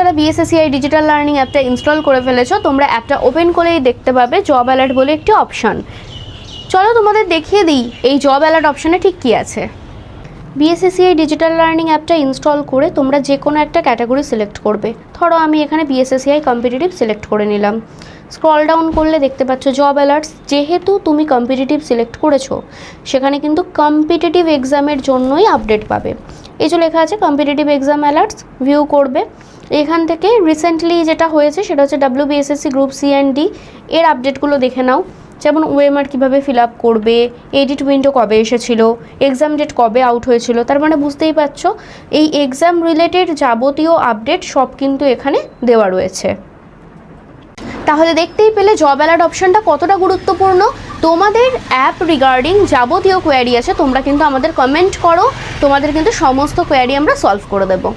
যারা BSSCI digital learning অ্যাপটা install করে ফেলেছো, তোমরা অ্যাপটা ওপেন করেই দেখতে পাবে জব অ্যালার্ট বলে একটি অপশান। চলো তোমাদের দেখিয়ে দিই এই জব অ্যালার্ট অপশানে ঠিক কী আছে। বিএসএসসিআই ডিজিটাল লার্নিং অ্যাপটা ইনস্টল করে তোমরা যে কোনো একটা ক্যাটাগরি সিলেক্ট করবে। ধরো আমি এখানে বিএসএসসিআই কম্পিটিটিভ সিলেক্ট করে নিলাম। স্ক্রল ডাউন করলে দেখতে পাচ্ছ জব অ্যালার্টস। যেহেতু তুমি কম্পিটিটিভ সিলেক্ট করেছো, সেখানে কিন্তু কম্পিটিটিভ এক্সামের জন্যই আপডেট পাবে। এই যে লেখা আছে কম্পিটিটিভ এক্সাম অ্যালার্টস, ভিউ করবে। এখান থেকে রিসেন্টলি যেটা হয়েছে সেটা হচ্ছে WBSSC group C and D এর আপডেটগুলো দেখে নাও। যেমন ওএমআর কীভাবে ফিল আপ করবে, এডিট উইন্ডো কবে এসেছিল, এক্সাম ডেট কবে আউট হয়েছিল। তার মানে বুঝতেই পারছো এই এক্সাম রিলেটেড যাবতীয় আপডেট সব কিন্তু এখানে দেওয়া রয়েছে। তাহলে দেখতেই পেলে জব অ্যালার্ট অপশানটা কতটা গুরুত্বপূর্ণ। তোমাদের অ্যাপ রিগার্ডিং যাবতীয় কোয়ারি আছে তোমরা কিন্তু আমাদের কমেন্ট করো, তোমাদের কিন্তু সমস্ত কোয়ারি আমরা সলভ করে দেবো।